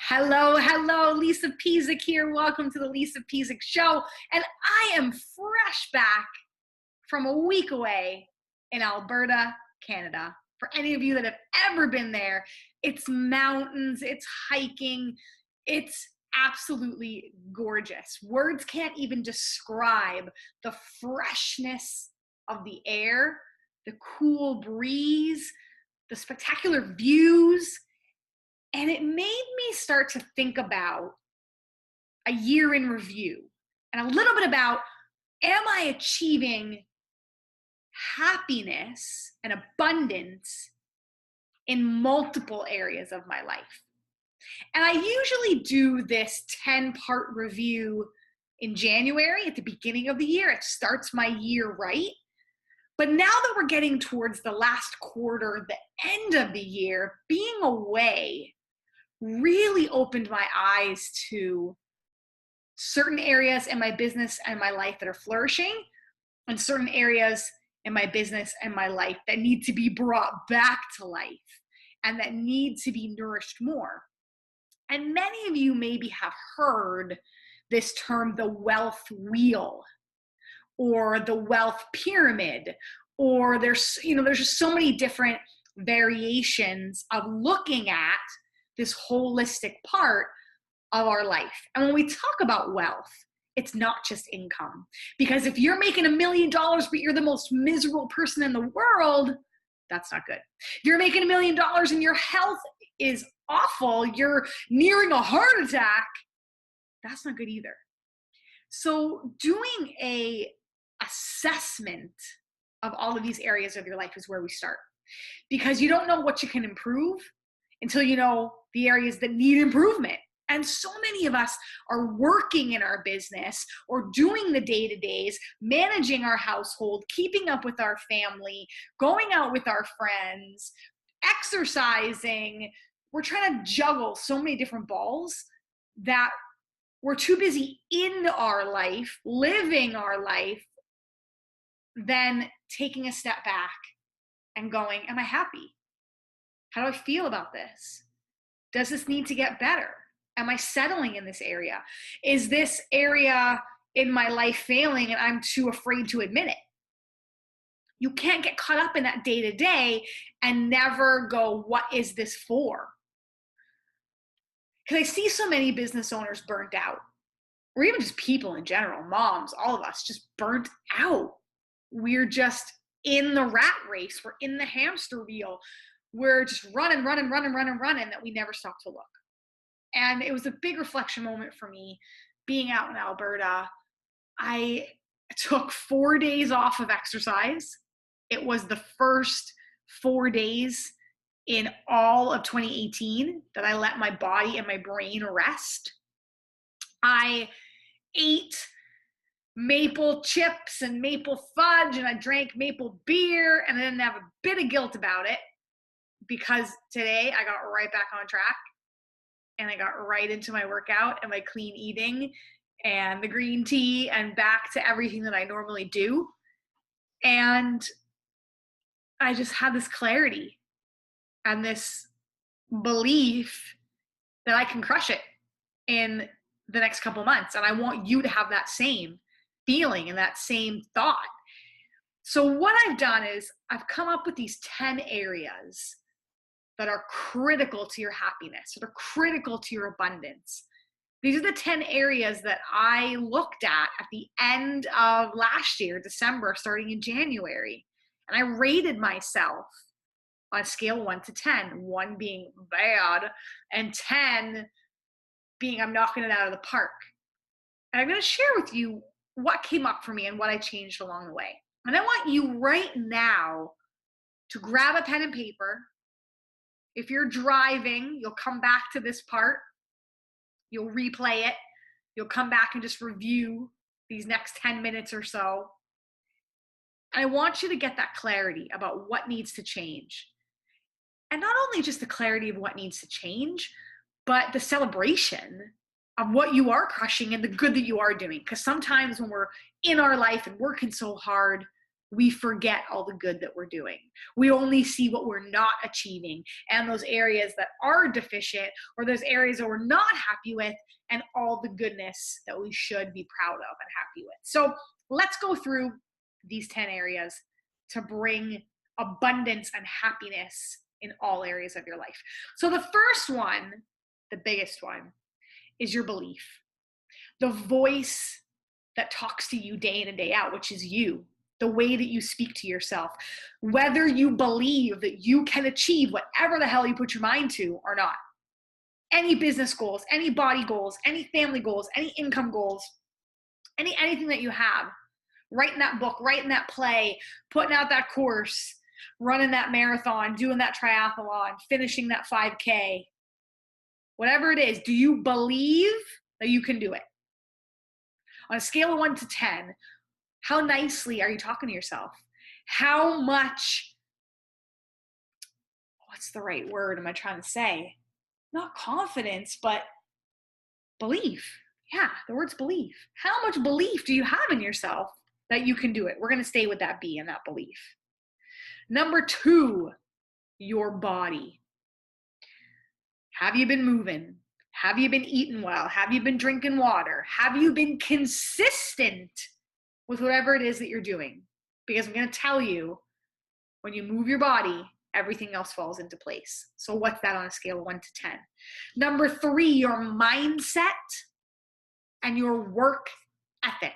Hello, hello, Lisa Pezik here. Welcome to the Lisa Pezik Show. And I am fresh back from a week away in Alberta, Canada. For any of you that have ever been there, it's mountains, it's hiking, it's absolutely gorgeous. Words can't even describe the freshness of the air, the cool breeze, the spectacular views. And it made me start to think about a year in review and a little bit about, am I achieving happiness and abundance in multiple areas of my life? And I usually do this 10-part review in January at the beginning of the year. It starts my year right. But now that we're getting towards the last quarter, the end of the year, being away really opened my eyes to certain areas in my business and my life that are flourishing, and certain areas in my business and my life that need to be brought back to life and that need to be nourished more. And many of you maybe have heard this term, the wealth wheel, or the wealth pyramid, or there's just so many different variations of looking at this holistic part of our life. And when we talk about wealth, it's not just income. Because if you're making $1 million, but you're the most miserable person in the world, that's not good. If you're making $1 million and your health is awful, you're nearing a heart attack, that's not good either. So doing a assessment of all of these areas of your life is where we start. Because you don't know what you can improve until you know the areas that need improvement. And so many of us are working in our business or doing the day-to-days, managing our household, keeping up with our family, going out with our friends, exercising. We're trying to juggle so many different balls that we're too busy in our life, living our life, than taking a step back and going, am I happy? How do I feel about this? Does this need to get better? Am I settling in this area? Is this area in my life failing and I'm too afraid to admit it? You can't get caught up in that day to day and never go, what is this for? Because I see so many business owners burnt out, or even just people in general, moms, all of us just burnt out. We're just in the rat race. We're in the hamster wheel. We're just running that we never stop to look. And it was a big reflection moment for me being out in Alberta. I took 4 days off of exercise. It was the first 4 days in all of 2018 that I let my body and my brain rest. I ate maple chips and maple fudge, and I drank maple beer, and I didn't have a bit of guilt about it, because today I got right back on track and I got right into my workout and my clean eating and the green tea and back to everything that I normally do. And I just had this clarity and this belief that I can crush it in the next couple months. And I want you to have that same feeling and that same thought. So what I've done is I've come up with these 10 areas that are critical to your happiness, that are critical to your abundance. These are the 10 areas that I looked at the end of last year, December, starting in January. And I rated myself on a scale of 1 to 10, 1 being bad and 10 being I'm knocking it out of the park. And I'm going to share with you what came up for me and what I changed along the way. And I want you right now to grab a pen and paper. If you're driving, you'll come back to this part. You'll replay it. You'll come back and just review these next 10 minutes or so. And I want you to get that clarity about what needs to change. And not only just the clarity of what needs to change, but the celebration of what you are crushing and the good that you are doing. Because sometimes when we're in our life and working so hard, we forget all the good that we're doing. We only see what we're not achieving and those areas that are deficient or those areas that we're not happy with and all the goodness that we should be proud of and happy with. So let's go through these 10 areas to bring abundance and happiness in all areas of your life. So the first one, the biggest one, is your belief. The voice that talks to you day in and day out, which is you. The way that you speak to yourself, whether you believe that you can achieve whatever the hell you put your mind to or not. Any business goals, any body goals, any family goals, any income goals, anything that you have, writing that book, writing that play, putting out that course, running that marathon, doing that triathlon, finishing that 5K, whatever it is, do you believe that you can do it? On a scale of 1 to 10, how nicely are you talking to yourself? How much, what's the right word am I trying to say? Not confidence, but belief. Yeah, the word's belief. How much belief do you have in yourself that you can do it? We're going to stay with that B and that belief. Number 2, your body. Have you been moving? Have you been eating well? Have you been drinking water? Have you been consistent with whatever it is that you're doing? Because I'm going to tell you, when you move your body, everything else falls into place. So what's that on a scale of 1 to 10? Number 3, your mindset and your work ethic.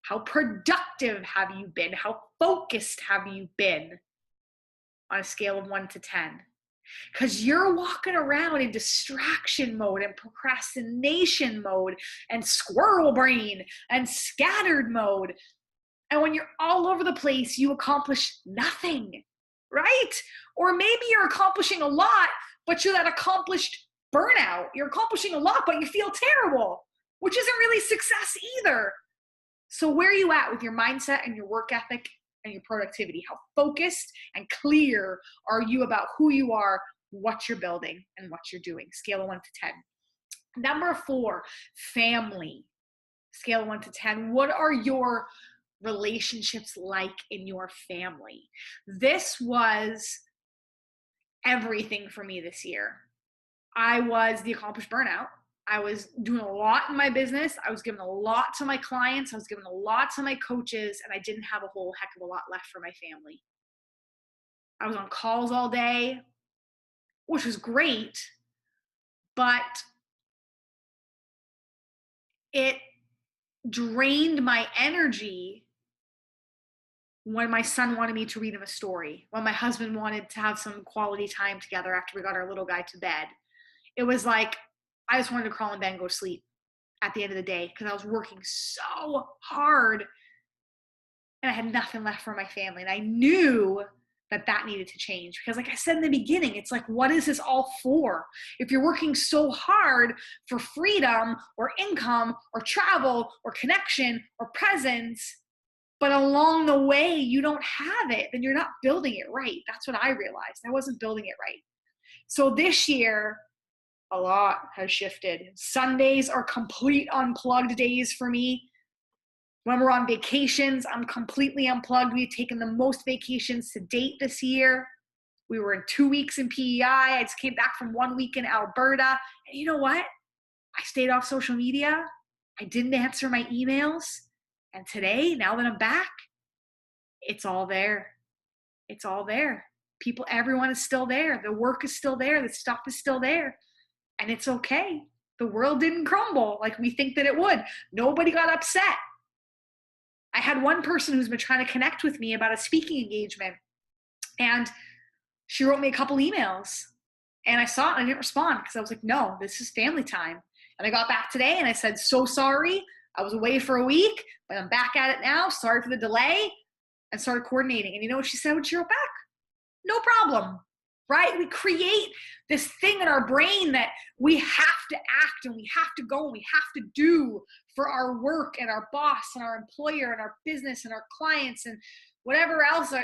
How productive have you been? How focused have you been on a scale of 1 to 10? Because you're walking around in distraction mode and procrastination mode and squirrel brain and scattered mode. And when you're all over the place, you accomplish nothing, right? Or maybe you're accomplishing a lot, but you're that accomplished burnout. You're accomplishing a lot, but you feel terrible, which isn't really success either. So where are you at with your mindset and your work ethic and your productivity? How focused and clear are you about who you are, what you're building, and what you're doing? Scale of 1 to 10. Number 4, family. Scale of 1 to 10. What are your relationships like in your family? This was everything for me this year. I was the accomplished burnout. I was doing a lot in my business. I was giving a lot to my clients. I was giving a lot to my coaches, and I didn't have a whole heck of a lot left for my family. I was on calls all day, which was great, but it drained my energy when my son wanted me to read him a story, when my husband wanted to have some quality time together after we got our little guy to bed. It was like I just wanted to crawl in bed and go to sleep at the end of the day because I was working so hard and I had nothing left for my family. And I knew that needed to change because, like I said in the beginning, it's like, what is this all for? If you're working so hard for freedom or income or travel or connection or presence, but along the way you don't have it, then you're not building it right. That's what I realized. I wasn't building it right. So this year, a lot has shifted. Sundays are complete unplugged days for me. When we're on vacations, I'm completely unplugged. We've taken the most vacations to date this year. We were in 2 weeks in PEI. I just came back from 1 week in Alberta. And you know what? I stayed off social media. I didn't answer my emails. And today, now that I'm back, it's all there. It's all there. People, everyone is still there. The work is still there. The stuff is still there. And it's okay. The world didn't crumble like we think that it would. Nobody got upset. I had one person who's been trying to connect with me about a speaking engagement, and she wrote me a couple emails, and I saw it and I didn't respond because I was like, no, this is family time. And I got back today and I said, so sorry. I was away for a week, but I'm back at it now. Sorry for the delay, and started coordinating. And you know what she said when she wrote back? No problem, right? We create this thing in our brain that we have to act and we have to go and we have to do for our work and our boss and our employer and our business and our clients and whatever else our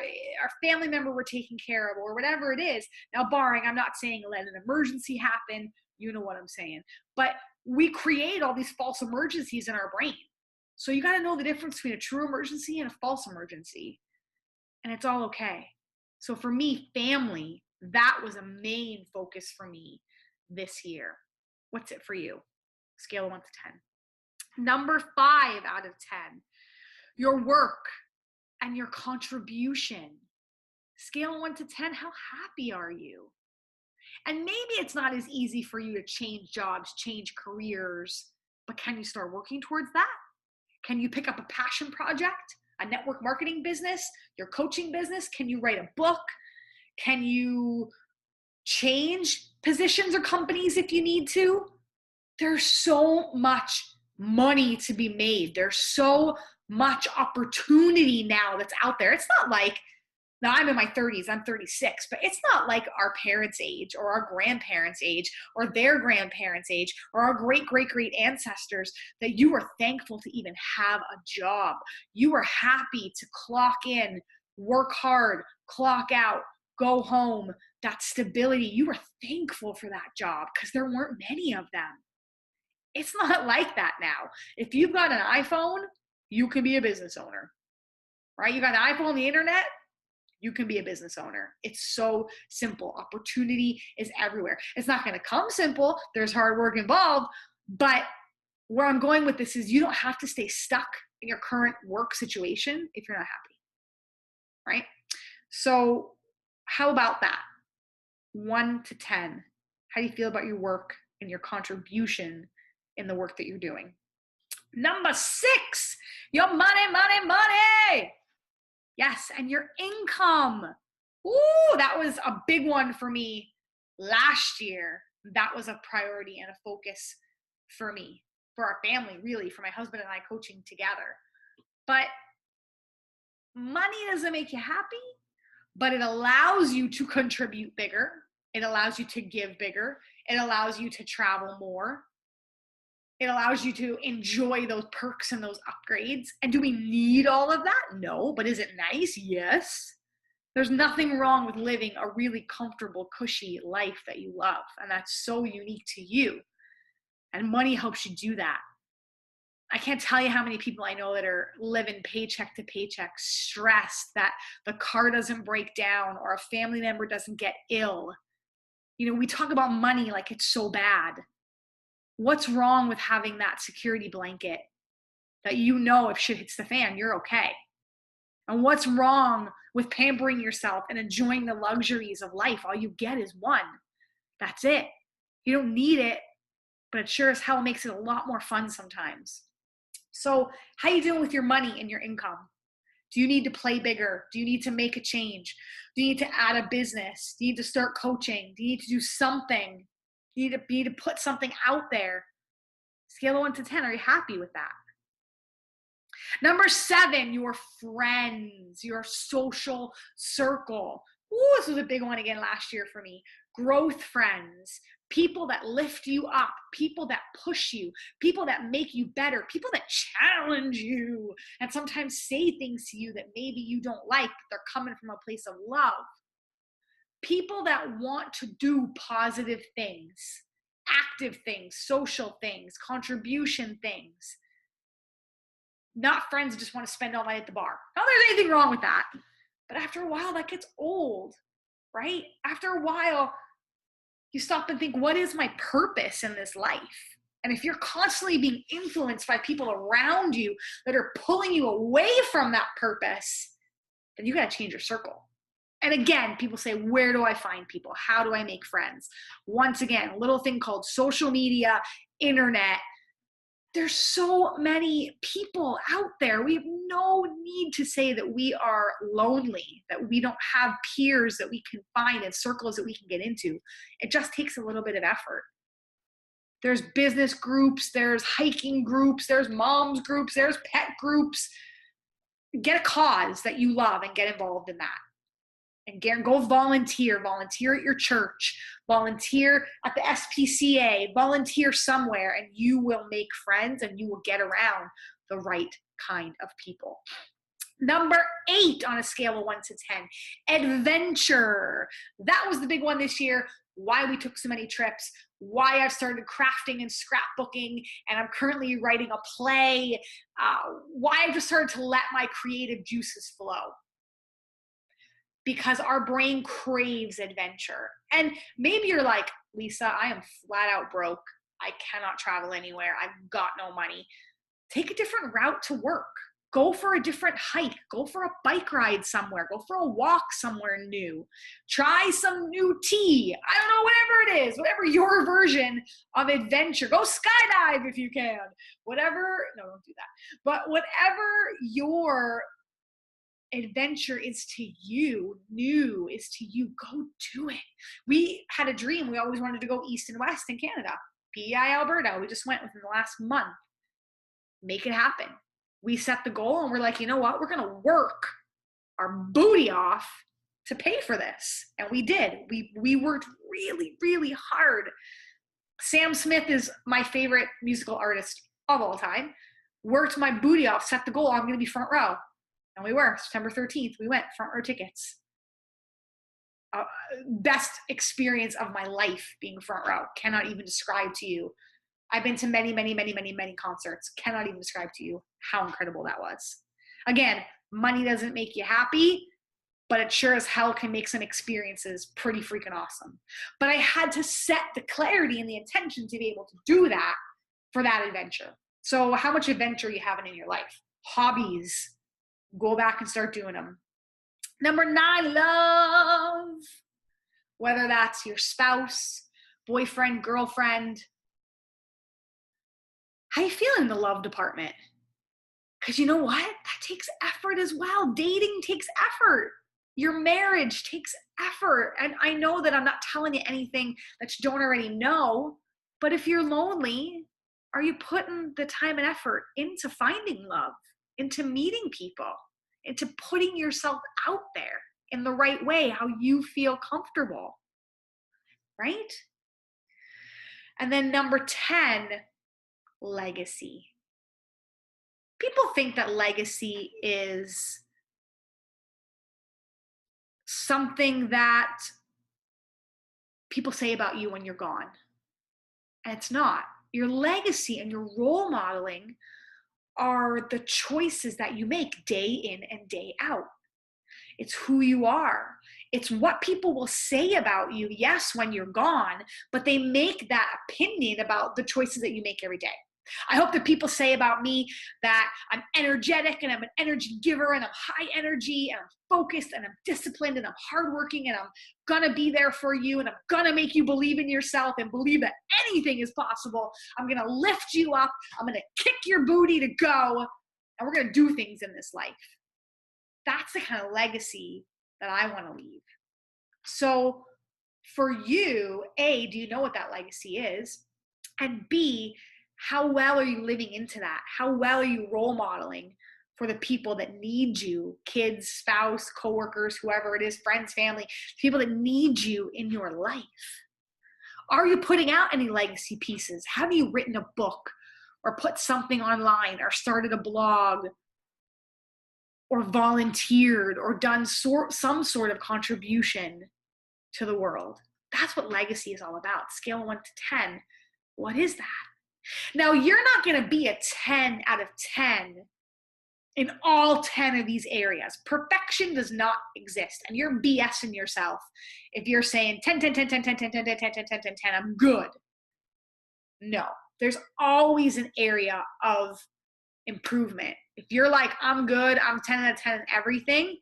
family member we're taking care of or whatever it is. Now, barring, I'm not saying let an emergency happen, you know what I'm saying. But we create all these false emergencies in our brain. So you got to know the difference between a true emergency and a false emergency. and it's all okay. So for me, family, that was a main focus for me this year. What's it for you? Scale of 1 to 10. Number 5 out of 10, your work and your contribution. Scale of 1 to 10, how happy are you? And maybe it's not as easy for you to change jobs, change careers, but can you start working towards that? Can you pick up a passion project, a network marketing business, your coaching business? Can you write a book? Can you change positions or companies if you need to? There's so much money to be made. There's so much opportunity now that's out there. It's not like, now I'm in my 30s, I'm 36, but it's not like our parents' age or our grandparents' age or their grandparents' age or our great ancestors that you were thankful to even have a job. You were happy to clock in, work hard, clock out, go home, that stability. You were thankful for that job because there weren't many of them. It's not like that now. If you've got an iPhone, you can be a business owner, right? You got an iPhone, the internet, you can be a business owner. It's so simple. Opportunity is everywhere. It's not going to come simple. There's hard work involved. But where I'm going with this is you don't have to stay stuck in your current work situation if you're not happy, right? So how about that? 1 to 10. How do you feel about your work and your contribution in the work that you're doing? Number 6, your money. Yes, and your income. Ooh, that was a big one for me last year. That was a priority and a focus for me, for our family, really, for my husband and I coaching together. But money doesn't make you happy, but it allows you to contribute bigger. It allows you to give bigger. It allows you to travel more. It allows you to enjoy those perks and those upgrades. And do we need all of that? No. But is it nice? Yes. There's nothing wrong with living a really comfortable, cushy life that you love. And that's so unique to you. And money helps you do that. I can't tell you how many people I know that are living paycheck to paycheck, stressed that the car doesn't break down or a family member doesn't get ill. You know, we talk about money like it's so bad. What's wrong with having that security blanket that you know if shit hits the fan, you're okay? And what's wrong with pampering yourself and enjoying the luxuries of life? All you get is one. That's it. You don't need it, but it sure as hell makes it a lot more fun sometimes. So how you doing with your money and your income? Do you need to play bigger? Do you need to make a change? Do you need to add a business? Do you need to start coaching? Do you need to do something? Do you need to put something out there? Scale of 1 to 10, are you happy with that? Number 7, your friends, your social circle. Ooh, this was a big one again last year for me. Growth friends, people that lift you up, people that push you, people that make you better, people that challenge you and sometimes say things to you that maybe you don't like, but they're coming from a place of love. People that want to do positive things, active things, social things, contribution things. Not friends who just want to spend all night at the bar. Not that there's anything wrong with that. But after a while, that gets old, right? After a while, you stop and think, what is my purpose in this life? And if you're constantly being influenced by people around you that are pulling you away from that purpose, then you got to change your circle. And again, people say, where do I find people? How do I make friends? Once again, a little thing called social media, internet. There's so many people out there. We have no need to say that we are lonely, that we don't have peers that we can find and circles that we can get into. It just takes a little bit of effort. There's business groups, there's hiking groups, there's moms groups, there's pet groups. Get a cause that you love and get involved in that. And go volunteer at your church, volunteer at the SPCA, volunteer somewhere, and you will make friends and you will get around the right kind of people. Number 8 on a scale of 1 to 10, adventure. That was the big one this year. Why we took so many trips, why I've started crafting and scrapbooking, and I'm currently writing a play, why I've just started to let my creative juices flow. because our brain craves adventure. And maybe you're like, Lisa, I am flat out broke. I cannot travel anywhere. I've got no money. Take a different route to work. Go for a different hike. Go for a bike ride somewhere. Go for a walk somewhere new. Try some new tea. I don't know, whatever it is, whatever your version of adventure. Go skydive if you can. Whatever, no, don't do that. But whatever your adventure is to you, new is to you, go do it. We had a dream. We always wanted to go east and west in Canada. PEI Alberta. We just went within the last month. Make it happen. We set the goal and we're like, you know what? We're going to work our booty off to pay for this. And we did. We worked really, really hard. Sam Smith is my favorite musical artist of all time. Worked my booty off, set the goal. I'm going to be front row. And we were. September 13th, we went front row tickets. Best experience of my life being front row. Cannot even describe to you. I've been to many, many, many, many, many concerts. Cannot even describe to you how incredible that was. Again, money doesn't make you happy, but it sure as hell can make some experiences pretty freaking awesome. But I had to set the clarity and the intention to be able to do that for that adventure. So how much adventure are you having in your life? Hobbies. Go back and start doing them. Number 9, love. Whether that's your spouse, boyfriend, girlfriend. How you feeling in the love department? Because you know what? That takes effort as well. Dating takes effort. Your marriage takes effort. And I know that I'm not telling you anything that you don't already know, but if you're lonely, are you putting the time and effort into finding love, into meeting people, into putting yourself out there in the right way, how you feel comfortable, right? And then number 10, legacy. People think that legacy is something that people say about you when you're gone. And it's not. Your legacy and your role modeling are the choices that you make day in and day out. It's who you are. It's what people will say about you, yes, when you're gone, but they make that opinion about the choices that you make every day. I hope that people say about me that I'm energetic and I'm an energy giver and I'm high energy and I'm focused and I'm disciplined and I'm hardworking and I'm gonna be there for you and I'm gonna make you believe in yourself and believe that anything is possible. I'm gonna lift you up. I'm gonna kick your booty to go, and we're gonna do things in this life. That's the kind of legacy that I want to leave. So for you, A, do you know what that legacy is? And B, how well are you living into that? How well are you role modeling for the people that need you? Kids, spouse, coworkers, whoever it is, friends, family, people that need you in your life. Are you putting out any legacy pieces? Have you written a book or put something online or started a blog or volunteered or done some sort of contribution to the world? That's what legacy is all about. Scale of 1 to 10. What is that? Now, you're not going to be a 10 out of 10 in all 10 of these areas. Perfection does not exist. And you're BSing yourself if you're saying 10, 10, 10, 10, 10, 10, 10, 10, 10, 10, 10, 10, 10, I'm good. No, there's always an area of improvement. If you're like, I'm good, I'm 10 out of 10 in everything,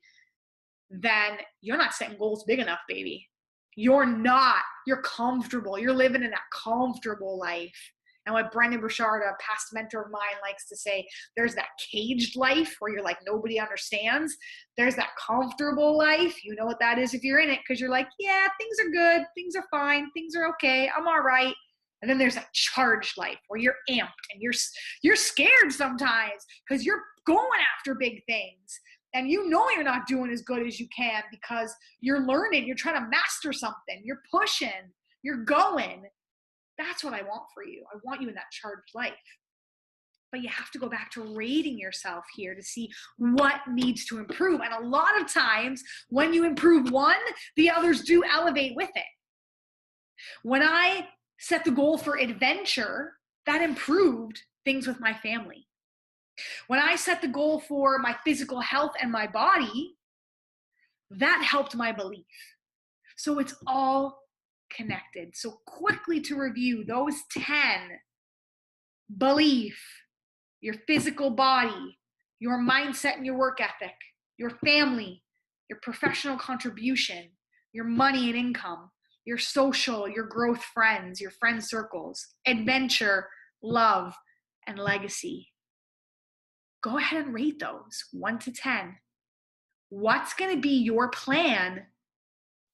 then you're not setting goals big enough, baby. You're not. You're comfortable. You're living in that comfortable life. And what Brendan Burchard, a past mentor of mine, likes to say, there's that caged life where you're like, nobody understands. There's that comfortable life. You know what that is if you're in it, because you're like, yeah, things are good. Things are fine. Things are okay. I'm all right. And then there's that charged life where you're amped and you're scared sometimes because you're going after big things. And you know you're not doing as good as you can because you're learning. You're trying to master something. You're pushing. You're going. That's what I want for you. I want you in that charged life. But you have to go back to rating yourself here to see what needs to improve. And a lot of times when you improve one, the others do elevate with it. When I set the goal for adventure, that improved things with my family. When I set the goal for my physical health and my body, That helped my belief. So it's all connected. So quickly to review those 10: belief, your physical body, your mindset and your work ethic, your family, your professional contribution, your money and income, your social, your growth friends, your friend circles, adventure, love, and legacy. Go ahead and rate those 1 to 10. What's going to be your plan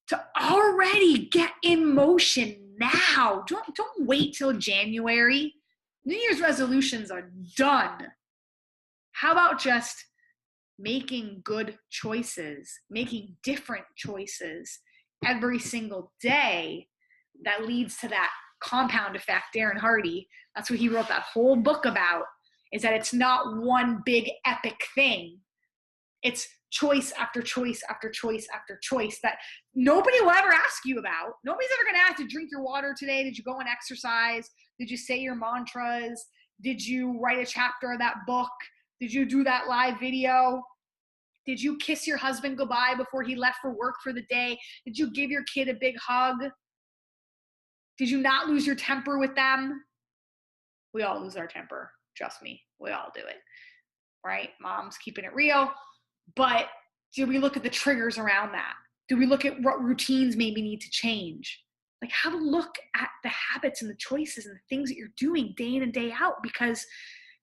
to already get in motion now? Don't wait till January. New Year's resolutions are done. How about just making good choices, making different choices every single day that leads to that compound effect? Darren Hardy, that's what he wrote that whole book about, is that it's not one big epic thing. It's choice after choice after choice after choice that nobody will ever ask you about. Nobody's ever going to ask, to drink your water today? Did you go and exercise? Did you say your mantras? Did you write a chapter of that book? Did you do that live video? Did you kiss your husband goodbye before he left for work for the day? Did you give your kid a big hug? Did you not lose your temper with them? We all lose our temper. Trust me, we all do it, right? Mom's keeping it real. But do we look at the triggers around that? Do we look at what routines maybe need to change? Like, have a look at the habits and the choices and the things that you're doing day in and day out, because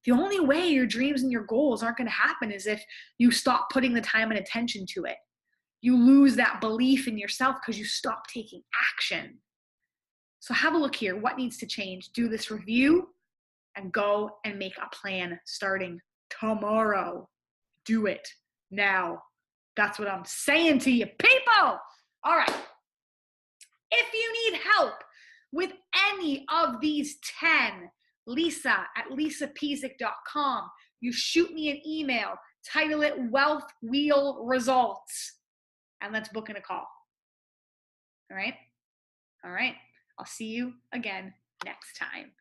the only way your dreams and your goals aren't going to happen is if you stop putting the time and attention to it. You lose that belief in yourself because you stop taking action. So have a look here. What needs to change? Do this review and go and make a plan starting tomorrow. Do it now. That's what I'm saying to you, people. All right. If you need help with any of these 10, lisa@lisapezik.com. You shoot me an email, title it Wealth Wheel Results, and let's book in a call. All right? All right. I'll see you again next time.